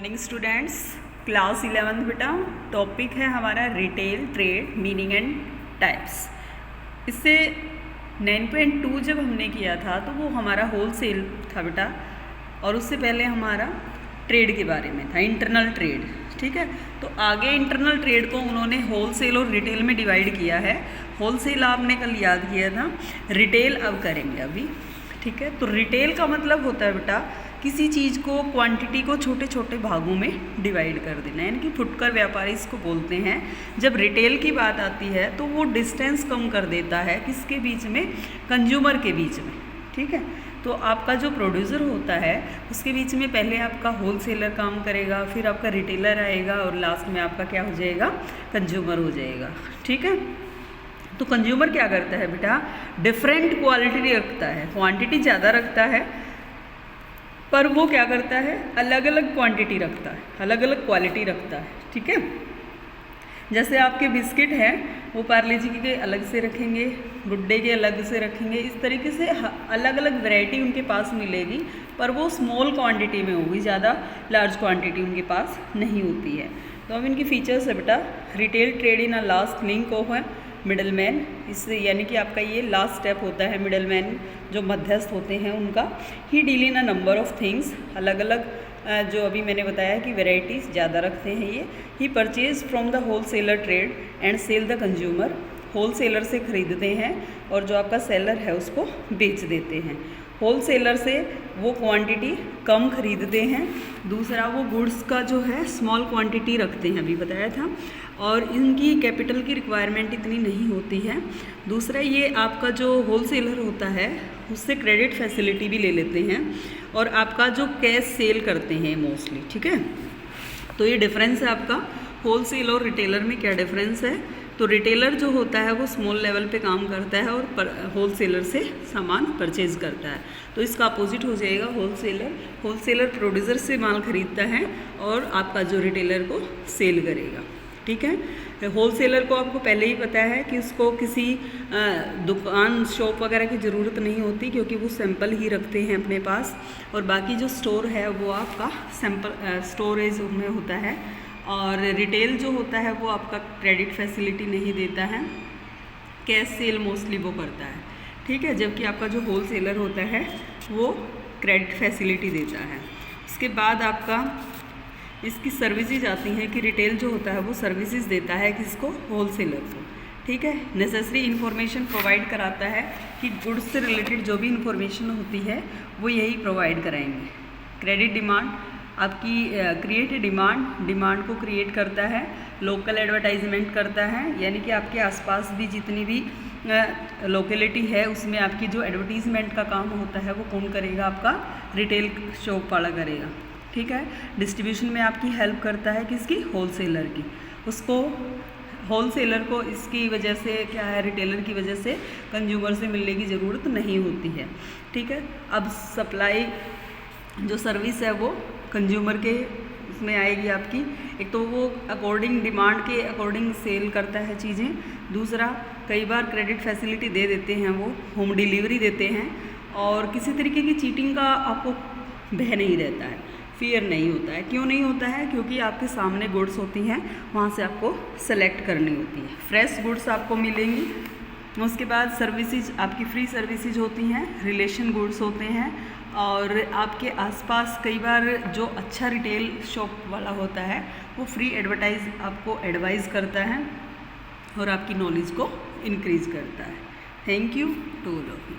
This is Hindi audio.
मॉर्निंग स्टूडेंट्स, क्लास 11 बेटा। टॉपिक है हमारा retail trade meaning and types. इससे 9.2 जब हमने किया था तो वो हमारा होलसेल था बेटा, और उससे पहले हमारा ट्रेड के बारे में था, इंटरनल ट्रेड। ठीक है, तो आगे इंटरनल ट्रेड को उन्होंने होलसेल और रिटेल में डिवाइड किया है। होलसेल आपने कल याद किया था, रिटेल अब करेंगे अभी। ठीक है, तो रिटेल का मतलब होता है बेटा किसी चीज़ को, क्वांटिटी को छोटे छोटे भागों में डिवाइड कर देना, यानी कि फुटकर व्यापारी इसको बोलते हैं। जब रिटेल की बात आती है तो वो डिस्टेंस कम कर देता है, किसके बीच में? कंज्यूमर के बीच में। ठीक है, तो आपका जो प्रोड्यूसर होता है उसके बीच में पहले आपका होलसेलर काम करेगा, फिर आपका रिटेलर आएगा और लास्ट में आपका क्या हो जाएगा? कंज्यूमर हो जाएगा। ठीक है, तो कंज्यूमर क्या करता है बेटा? डिफरेंट क्वालिटी रखता है, क्वांटिटी ज़्यादा रखता है, पर वो क्या करता है? अलग अलग क्वांटिटी रखता है, अलग अलग क्वालिटी रखता है। ठीक है, जैसे आपके बिस्किट हैं वो पार्ले जी के अलग से रखेंगे, गुड डे के अलग से रखेंगे, इस तरीके से अलग अलग वैरायटी उनके पास मिलेगी, पर वो स्मॉल क्वांटिटी में होगी, ज़्यादा लार्ज क्वांटिटी उनके पास नहीं होती है। तो अब इनकी फीचर्स है बेटा, retail trade in a last link of है मिडलमैन, इससे यानी कि आपका ये लास्ट स्टेप होता है, मिडलमैन जो मध्यस्थ होते हैं उनका। He deal in a number of things, अलग अलग जो अभी मैंने बताया कि वेराइटीज़ ज़्यादा रखते हैं ये। He purchase from the wholesaler trade and sell the consumer, wholesaler से ख़रीदते हैं और जो आपका सेलर है उसको बेच देते हैं। होलसेलर से वो क्वांटिटी कम खरीदते हैं, दूसरा वो गुड्स का जो है स्मॉल क्वांटिटी रखते हैं, अभी बताया था, और इनकी कैपिटल की रिक्वायरमेंट इतनी नहीं होती है। दूसरा ये आपका जो होलसेलर होता है उससे क्रेडिट फैसिलिटी भी ले लेते हैं, और आपका जो कैश सेल करते हैं मोस्टली। ठीक है, तो ये डिफरेंस है आपका होलसेल और रिटेलर में। क्या डिफरेंस है? तो रिटेलर जो होता है वो स्मॉल लेवल पे काम करता है और होलसेलर से सामान परचेज करता है, तो इसका अपोजिट हो जाएगा होलसेलर। होलसेलर प्रोड्यूसर से माल खरीदता है और आपका जो रिटेलर को सेल करेगा। ठीक है, होलसेलर को आपको पहले ही पता है कि उसको किसी दुकान शॉप वगैरह की ज़रूरत नहीं होती, क्योंकि वो सैंपल ही रखते हैं अपने पास, और बाकी जो स्टोर है वो आपका सैंपल स्टोरेज में होता है। और रिटेल जो होता है वो आपका क्रेडिट फैसिलिटी नहीं देता है, कैश सेल मोस्टली वो करता है। ठीक है, जबकि आपका जो होलसेलर होता है वो क्रेडिट फैसिलिटी देता है। उसके बाद आपका इसकी सर्विसेज आती हैं कि रिटेल जो होता है वो सर्विसेज देता है किसको? होलसेलर को। ठीक है, नेसेसरी इन्फॉर्मेशन प्रोवाइड कराता है कि गुड्स से रिलेटेड जो भी इन्फॉर्मेशन होती है वो यही प्रोवाइड कराएंगे। क्रेडिट डिमांड आपकी क्रिएट डिमांड को क्रिएट करता है। लोकल एडवर्टाइजमेंट करता है, यानी कि आपके आसपास भी जितनी भी लोकेलिटी है उसमें आपकी जो एडवर्टीज़मेंट का काम होता है वो कौन करेगा? आपका रिटेल शॉप वाला करेगा। ठीक है, डिस्ट्रीब्यूशन में आपकी हेल्प करता है किसकी? होलसेलर की। उसको होलसेलर को इसकी वजह से क्या है, रिटेलर की वजह से कंज्यूमर से मिलने की ज़रूरत नहीं होती है। ठीक है, अब सप्लाई जो सर्विस है वो कंज्यूमर के उसमें आएगी आपकी। एक तो वो अकॉर्डिंग डिमांड के अकॉर्डिंग सेल करता है चीज़ें, दूसरा कई बार क्रेडिट फैसिलिटी दे देते हैं, वो होम डिलीवरी देते हैं, और किसी तरीके की चीटिंग का आपको भय नहीं रहता है, फियर नहीं होता है। क्यों नहीं होता है? क्योंकि आपके सामने गुड्स होती हैं, वहाँ से आपको सेलेक्ट करनी होती है, फ्रेश गुड्स आपको मिलेंगी। उसके बाद सर्विसेज आपकी फ्री सर्विसेज होती हैं, रिलेशन गुड्स होते हैं, और आपके आसपास कई बार जो अच्छा रिटेल शॉप वाला होता है वो फ्री एडवर्टाइज आपको एडवाइस करता है और आपकी नॉलेज को इंक्रीज़ करता है। Thank you to all of you.